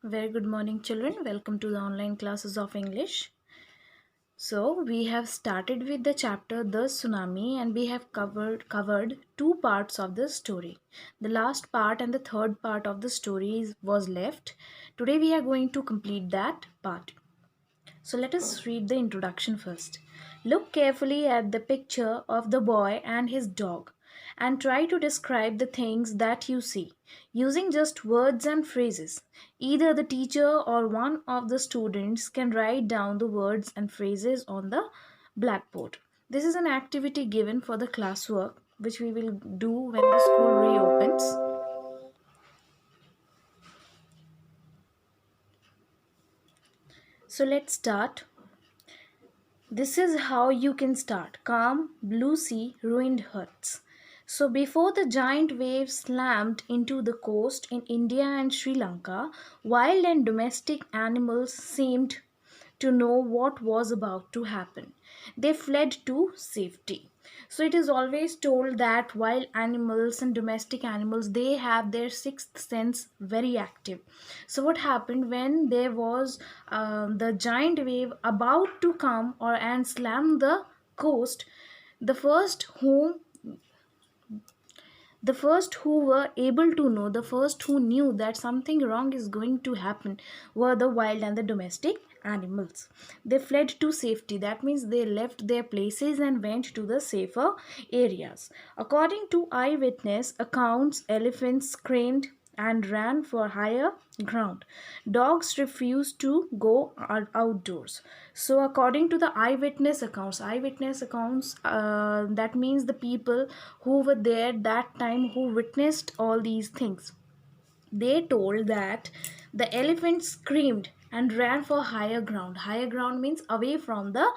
Very good morning, children. Welcome to the online classes of English. So, we have started with the chapter The Tsunami and we have covered two parts of the story. The last part and the third part of the story was left. Today, we are going to complete that part. So, let us read the introduction first. Look carefully at the picture of the boy and his dog and try to describe the things that you see using just words and phrases. Either the teacher or one of the students can write down the words and phrases on the blackboard. This is an activity given for the classwork which we will do when the school reopens. So let's start. This is how you can start. Calm, blue sea, ruined huts. So, before the giant waves slammed into the coast in India and Sri Lanka, wild and domestic animals seemed to know what was about to happen. They fled to safety. So it is always told that wild animals and domestic animals, they have their sixth sense very active. So what happened when there was the giant wave about to come or and slam the coast? The first who were able to know, the first who knew that something wrong is going to happen were the wild and the domestic animals. They fled to safety. That means they left their places and went to the safer areas. According to eyewitness accounts, elephants screamed and ran for higher ground. Dogs refused to go outdoors. So, according to the eyewitness accounts, that means the people who were there that time who witnessed all these things. They told that the elephant screamed and ran for higher ground. Higher ground means away from the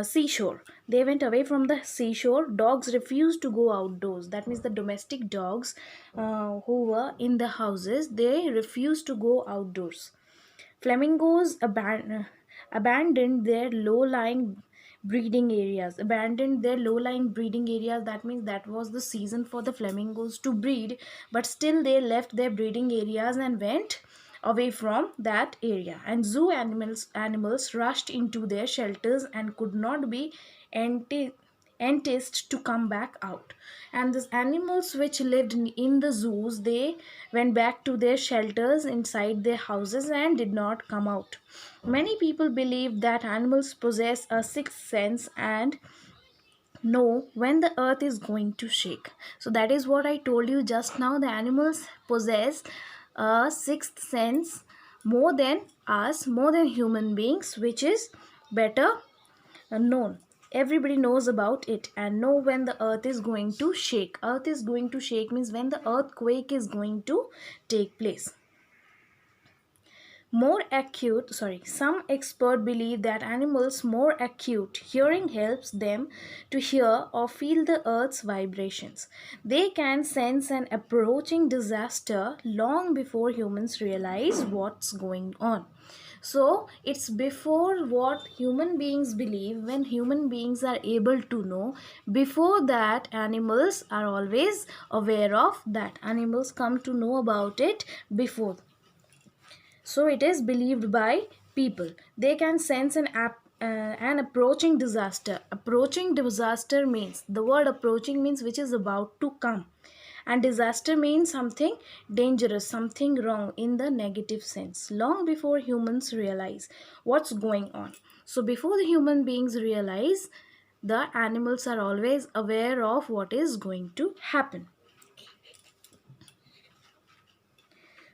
seashore. They went away from the seashore. Dogs refused to go outdoors. That means the domestic dogs who were in the houses, they refused to go outdoors. Flamingos abandoned their low-lying breeding areas. That means that was the season for the flamingos to breed, but still they left their breeding areas and went away from that area. And zoo animals rushed into their shelters and could not be anti enticed to come back out. And the animals which lived in the zoos, they went back to their shelters inside their houses and did not come out. Many people believe that animals possess a sixth sense and know when the earth is going to shake. So that is what I told you just now. The animals possess a sixth sense more than us, more than human beings, which is better known. Everybody knows about it and know when the earth is going to shake. Earth is going to shake means when the earthquake is going to take place. Some expert believe that animals more acute hearing helps them to hear or feel the earth's vibrations. They can sense an approaching disaster long before humans realize what's going on. So it's before what human beings believe. When human beings are able to know, before that animals are always aware of that. Animals come to know about it before. So it is believed by people. They can sense an approaching disaster. Approaching disaster means, the word approaching means which is about to come. And disaster means something dangerous, something wrong in the negative sense, long before humans realize what's going on. So before the human beings realize, the animals are always aware of what is going to happen.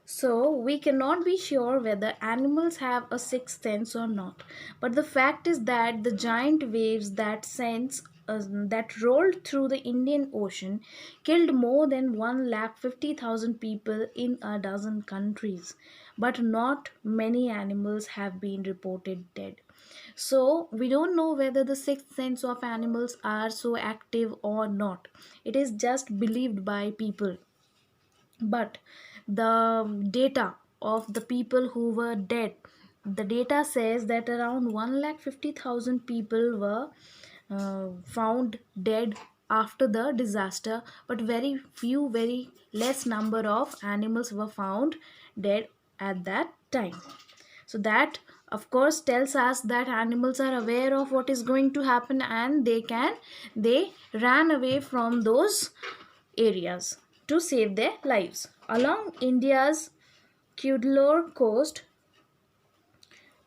So, we cannot be sure whether animals have a sixth sense or not. But the fact is that the giant waves that rolled through the Indian Ocean killed more than 150,000 people in a dozen countries. But not many animals have been reported dead. So, we don't know whether the sixth sense of animals are so active or not. It is just believed by people. But the data of the people who were dead, the data says that around 150,000 people were found dead after the disaster, but very less number of animals were found dead at that time. So that of course tells us that animals are aware of what is going to happen, and they ran away from those areas to save their lives. Along India's Cuddalore coast,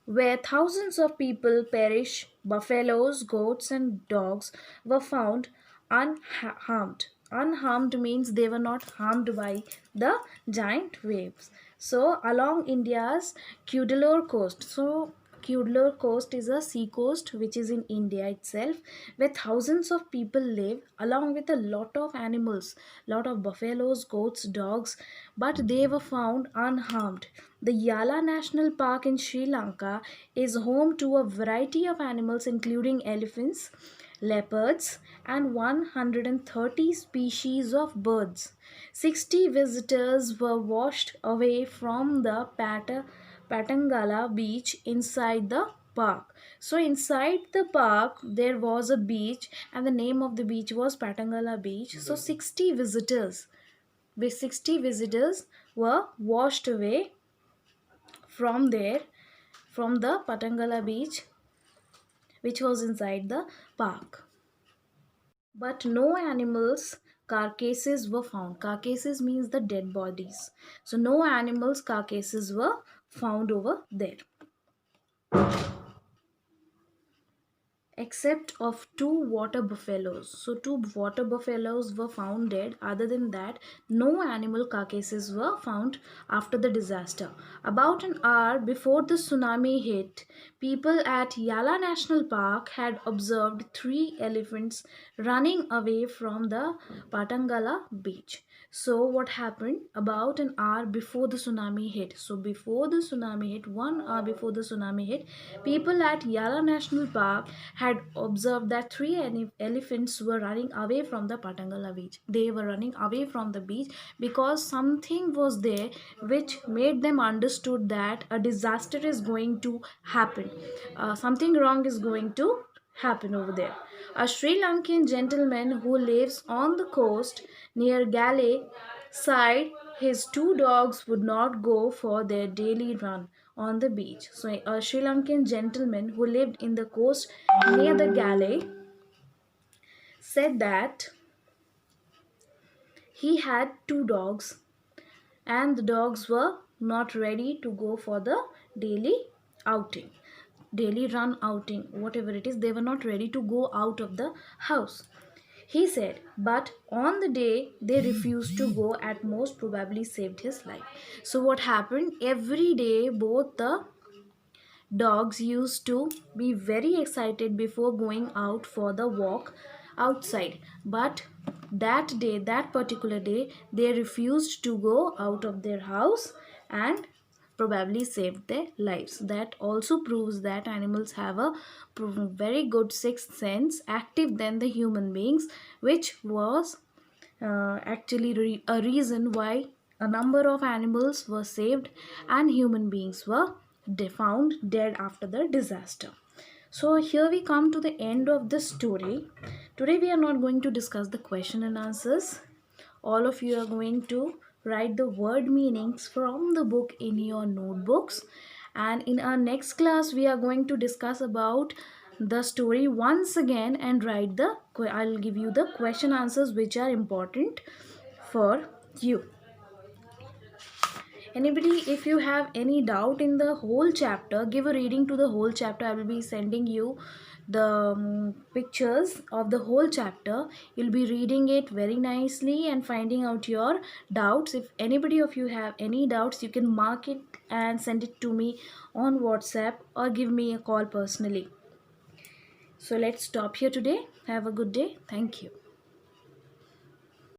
where thousands of people perish, buffaloes, goats, and dogs were found unharmed. Unharmed means they were not harmed by the giant waves. So, along India's Cuddalore coast, so Cuddalore coast is a sea coast which is in India itself, where thousands of people live, along with a lot of animals, lot of buffaloes, goats, dogs, but they were found unharmed. The Yala National Park in Sri Lanka is home to a variety of animals including elephants, leopards, and 130 species of birds. 60 visitors were washed away from the Patangala beach inside the park. So inside the park there was a beach, and the name of the beach was Patangala beach. So 60 visitors were washed away from there, from the Patangala beach, which was inside the park. But no animals carcasses were found. Carcasses means the dead bodies. So no animals carcasses were found over there, except of two water buffaloes. So two water buffaloes were found dead. Other than that, no animal carcasses were found after the disaster. About an hour before the tsunami hit, people at Yala National Park had observed three elephants running away from the Patangala beach. So what happened about an hour before the tsunami hit? So before the tsunami hit, 1 hour before the tsunami hit, people at Yala National Park had observed that three elephants were running away from the Patangala beach. They were running away from the beach because something was there which made them understood that a disaster is going to happen. Something wrong is going to happen over there. A Sri Lankan gentleman who lives on the coast near Gale said his two dogs would not go for their daily run on the beach. So, a Sri Lankan gentleman who lived in the coast near the Gale said that he had two dogs, and the dogs were not ready to go for the daily outing, daily run outing, whatever it is. They were not ready to go out of the house, he said. But on the day they refused to go, at most probably saved his life. So what happened, every day both the dogs used to be very excited before going out for the walk outside, but that day, that particular day, they refused to go out of their house and probably saved their lives. That also proves that animals have a very good sixth sense, active than the human beings, which was actually a reason why a number of animals were saved and human beings were found dead after the disaster. So here we come to the end of the story. Today we are not going to discuss the question and answers. All of you are going to write the word meanings from the book in your notebooks, and in our next class we are going to discuss about the story once again and write the I'll give you the question answers which are important for you. Anybody, if you have any doubt in the whole chapter, give a reading to the whole chapter. I will be sending you the pictures of the whole chapter. You'll be reading it very nicely and finding out your doubts. If anybody of you have any doubts, you can mark it and send it to me on WhatsApp or give me a call personally. So let's stop here today. Have a good day. Thank you.